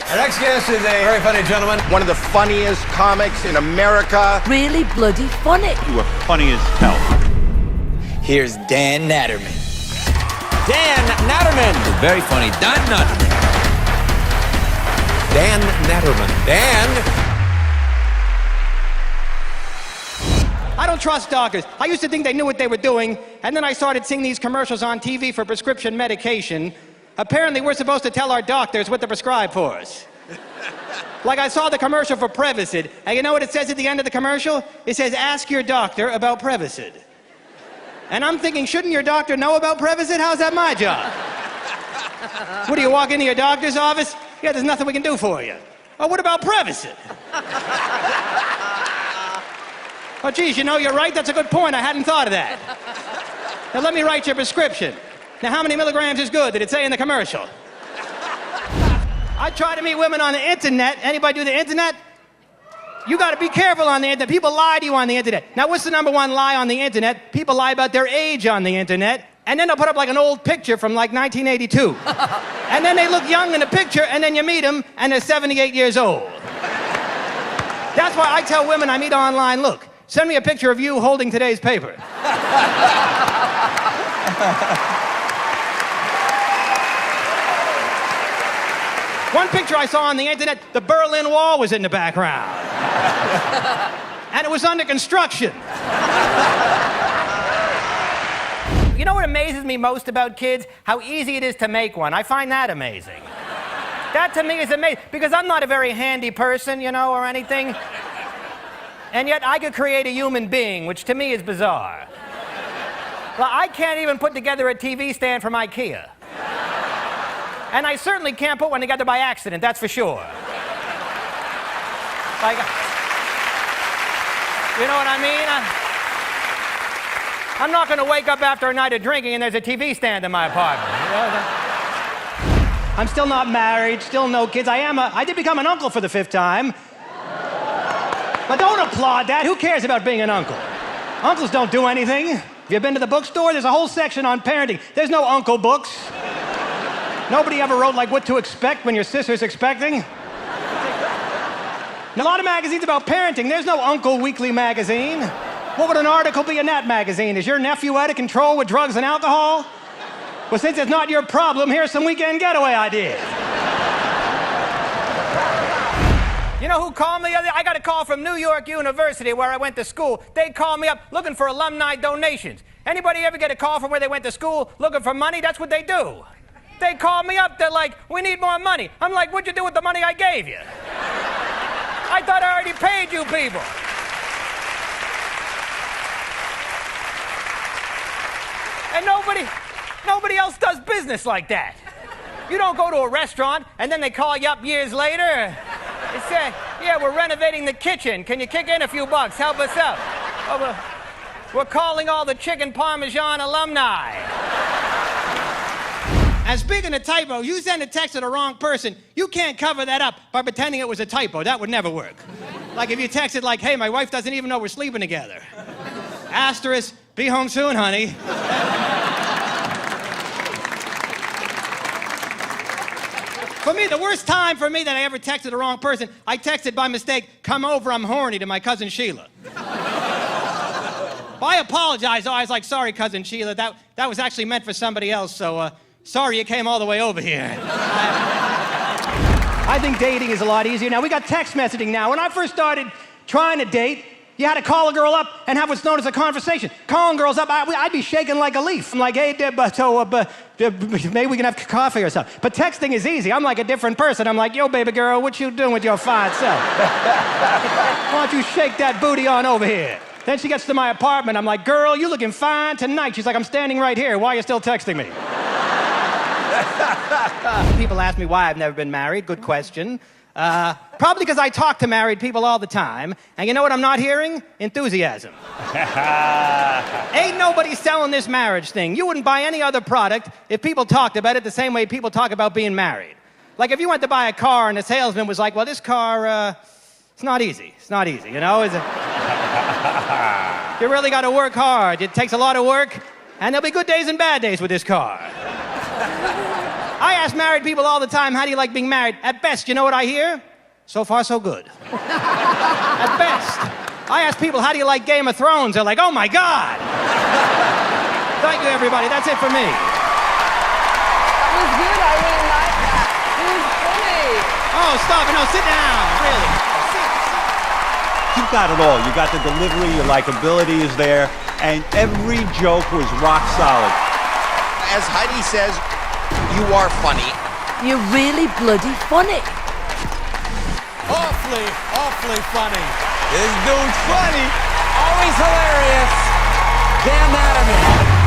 Our next guest is a very funny gentleman. One of the funniest comics in America. Really bloody funny. You were funny as hell. Here's Dan Natterman. Dan Natterman. Very funny. Dan Natterman. Dan Natterman. Dan. I don't trust doctors. I used to think they knew what they were doing, and then I started seeing these commercials on TV for prescription medication. Apparently, we're supposed to tell our doctors what to prescribe for us. Like I saw the commercial for Prevacid, and you know what it says at the end of the commercial? It says, ask your doctor about Prevacid. And I'm thinking, shouldn't your doctor know about Prevacid? How's that my job? What, do you walk into your doctor's office? Yeah, there's nothing we can do for you. Oh, what about Prevacid? Oh, geez, you know, you're right. That's a good point. I hadn't thought of that. Now, let me write your prescription. Now, how many milligrams is good? Did it say in the commercial? I try to meet women on the internet. Anybody do the internet? You got to be careful on the internet. People lie to you on the internet. Now, what's the number one lie on the internet? People lie about their age on the internet, and then they'll put up like an old picture from like 1982. And then they look young in the picture, and then you meet them, and they're 78 years old. That's why I tell women I meet online, look, send me a picture of you holding today's paper. One picture I saw on the internet, the Berlin Wall was in the background. And it was under construction. You know what amazes me most about kids? How easy it is to make one. I find that amazing. That to me is amazing, because I'm not a very handy person, you know, or anything. And yet I could create a human being, which to me is bizarre. Well, I can't even put together a TV stand from IKEA. And I certainly can't put one together by accident, that's for sure. Like, you know what I mean? I'm not going to wake up after a night of drinking and there's a TV stand in my apartment. You know? I'm still not married, still no kids. I did become an uncle for the 5th time. But don't applaud that. Who cares about being an uncle? Uncles don't do anything. Have you been to the bookstore? There's a whole section on parenting. There's no uncle books. Nobody ever wrote like what to expect when your sister's expecting. And a lot of magazines about parenting. There's no Uncle Weekly magazine. What would an article be in that magazine? Is your nephew out of control with drugs and alcohol? Well, since it's not your problem, here's some weekend getaway ideas. You know who called me? I got a call from New York University where I went to school. They called me up looking for alumni donations. Anybody ever get a call from where they went to school looking for money? That's what they do. They called me up, they're like, we need more money. I'm like, what'd you do with the money I gave you? I thought I already paid you people. And nobody else does business like that. You don't go to a restaurant and then they call you up years later. They say, yeah, we're renovating the kitchen. Can you kick in a few bucks? Help us out. Oh, we're calling all the chicken parmesan alumni. And speaking of typos, you send a text to the wrong person, you can't cover that up by pretending it was a typo. That would never work. Like if you texted like, hey, my wife doesn't even know we're sleeping together. Asterisk, be home soon, honey. For me, the worst time for me that I ever texted the wrong person, I texted by mistake, come over, I'm horny, to my cousin Sheila. Well, I apologize. I was like, sorry, cousin Sheila, that was actually meant for somebody else, so sorry you came all the way over here. I think dating is a lot easier now. We got text messaging now. When I first started trying to date, you had to call a girl up and have what's known as a conversation. Calling girls up, I'd be shaking like a leaf. I'm like, hey, maybe we can have coffee or something. But texting is easy. I'm like a different person. I'm like, yo, baby girl, what you doing with your fine self? Why don't you shake that booty on over here? Then she gets to my apartment. I'm like, girl, you looking fine tonight. She's like, I'm standing right here. Why are you still texting me? People ask me why I've never been married. Good question. Probably because I talk to married people all the time. And you know what I'm not hearing? Enthusiasm. Ain't nobody selling this marriage thing. You wouldn't buy any other product if people talked about it the same way people talk about being married. Like if you went to buy a car and the salesman was like, well, this car, it's not easy. It's not easy, you know? You really got to work hard. It takes a lot of work. And there'll be good days and bad days with this car. I ask married people all the time, how do you like being married? At best, you know what I hear? So far, so good. At best. I ask people, how do you like Game of Thrones? They're like, oh my God. Thank you, everybody. That's it for me. That was good. I really like that. It was funny. Oh, stop it. No, sit down. Really. You've got it all. You got the delivery, your likability is there, and every joke was rock solid. As Heidi says, you are funny. You're really bloody funny. Awfully funny. This dude's funny. Always hilarious. Dan Natterman.